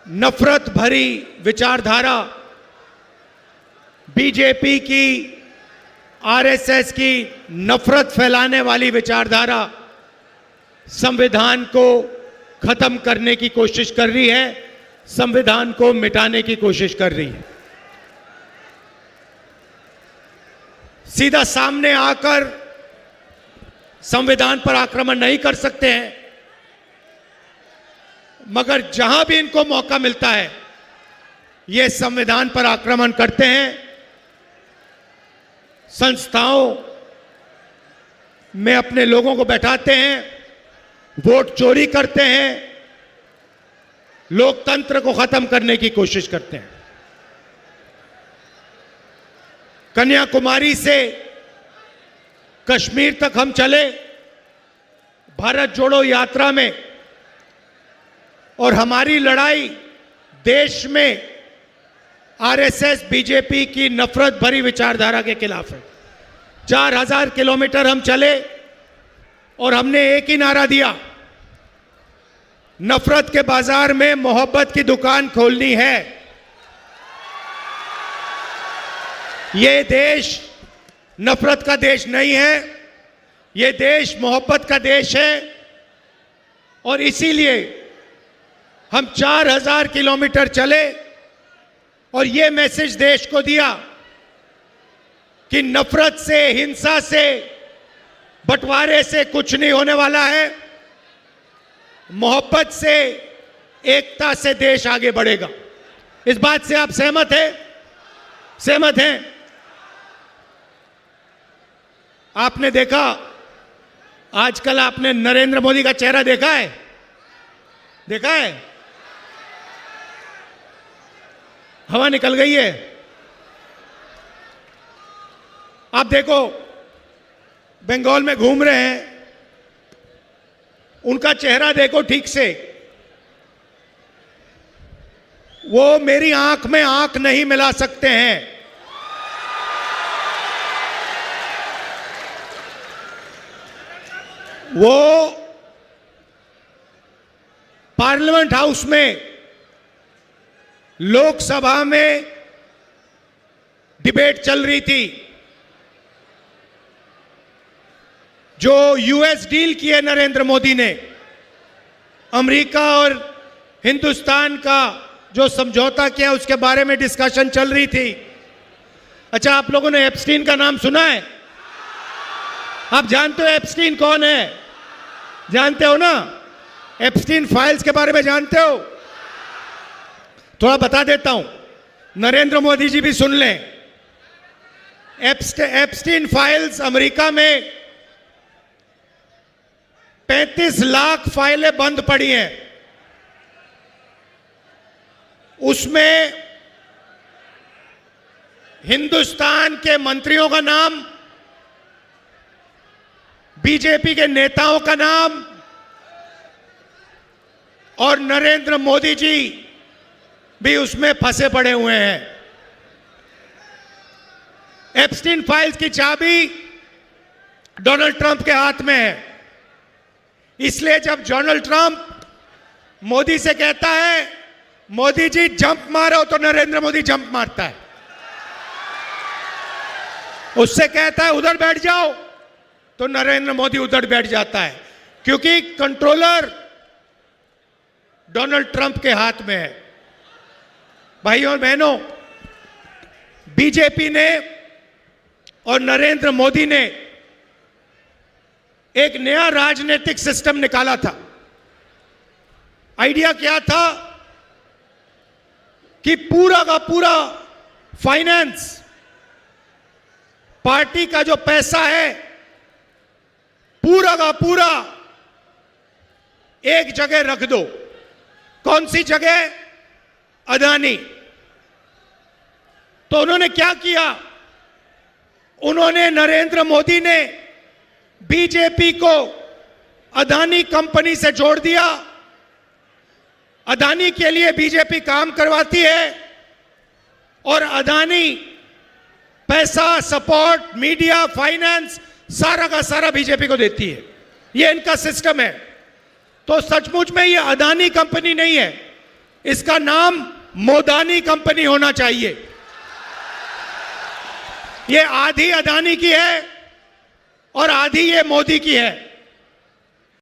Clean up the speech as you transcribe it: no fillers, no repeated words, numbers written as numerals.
नफरत भरी विचारधारा, बीजेपी की, आरएसएस की नफरत फैलाने वाली विचारधारा संविधान को खत्म करने की कोशिश कर रही है, संविधान को मिटाने की कोशिश कर रही है। सीधा सामने आकर संविधान पर आक्रमण नहीं कर सकते हैं, मगर जहां भी इनको मौका मिलता है ये संविधान पर आक्रमण करते हैं। संस्थाओं में अपने लोगों को बैठाते हैं, वोट चोरी करते हैं, लोकतंत्र को खत्म करने की कोशिश करते हैं। कन्याकुमारी से कश्मीर तक हम चले भारत जोड़ो यात्रा में, और हमारी लड़ाई देश में आरएसएस बीजेपी की नफरत भरी विचारधारा के खिलाफ है। 4000 किलोमीटर हम चले और हमने एक ही नारा दिया, नफरत के बाजार में मोहब्बत की दुकान खोलनी है। ये देश नफरत का देश नहीं है, ये देश मोहब्बत का देश है। और इसीलिए हम 4000 किलोमीटर चले और ये मैसेज देश को दिया कि नफरत से, हिंसा से, बंटवारे से कुछ नहीं होने वाला है। मोहब्बत से, एकता से देश आगे बढ़ेगा। इस बात से आप सहमत हैं? सहमत हैं? आपने देखा, आजकल आपने नरेंद्र मोदी का चेहरा देखा है? देखा है? हवा निकल गई है। आप देखो, बंगाल में घूम रहे हैं, उनका चेहरा देखो ठीक से। वो मेरी आंख में आंख नहीं मिला सकते हैं। वो पार्लियामेंट हाउस में, लोकसभा में डिबेट चल रही थी, जो यूएस डील की है नरेंद्र मोदी ने, अमेरिका और हिंदुस्तान का जो समझौता किया उसके बारे में डिस्कशन चल रही थी। अच्छा, आप लोगों ने एप्स्टीन का नाम सुना है? आप जानते हो एप्स्टीन कौन है? जानते हो ना? एप्स्टीन फाइल्स के बारे में जानते हो? थोड़ा बता देता हूं, नरेंद्र मोदी जी भी सुन लें। एप्स्टीन फाइल्स अमेरिका में 35 लाख फाइलें बंद पड़ी हैं। उसमें हिंदुस्तान के मंत्रियों का नाम, बीजेपी के नेताओं का नाम और नरेंद्र मोदी जी भी उसमें फंसे पड़े हुए हैं। एप्स्टीन फाइल्स की चाबी डोनाल्ड ट्रंप के हाथ में है। इसलिए जब डोनाल्ड ट्रंप मोदी से कहता है, मोदी जी जंप मारो, तो नरेंद्र मोदी जंप मारता है। उससे कहता है उधर बैठ जाओ, तो नरेंद्र मोदी उधर बैठ जाता है, क्योंकि कंट्रोलर डोनाल्ड ट्रंप के हाथ में है। भाइयों और बहनों, बीजेपी ने और नरेंद्र मोदी ने एक नया राजनीतिक सिस्टम निकाला था। आइडिया क्या था कि पूरा का पूरा फाइनेंस, पार्टी का जो पैसा है, पूरा का पूरा एक जगह रख दो। कौन सी जगह? अदानी। तो उन्होंने क्या किया? उन्होंने, नरेंद्र मोदी ने बीजेपी को अदानी कंपनी से जोड़ दिया। अदानी के लिए बीजेपी काम करवाती है और अदानी पैसा, सपोर्ट, मीडिया, फाइनेंस सारा का सारा बीजेपी को देती है। ये इनका सिस्टम है। तो सचमुच में ये अदानी कंपनी नहीं है, इसका नाम मोदानी कंपनी होना चाहिए। ये आधी अदानी की है और आधी ये मोदी की है।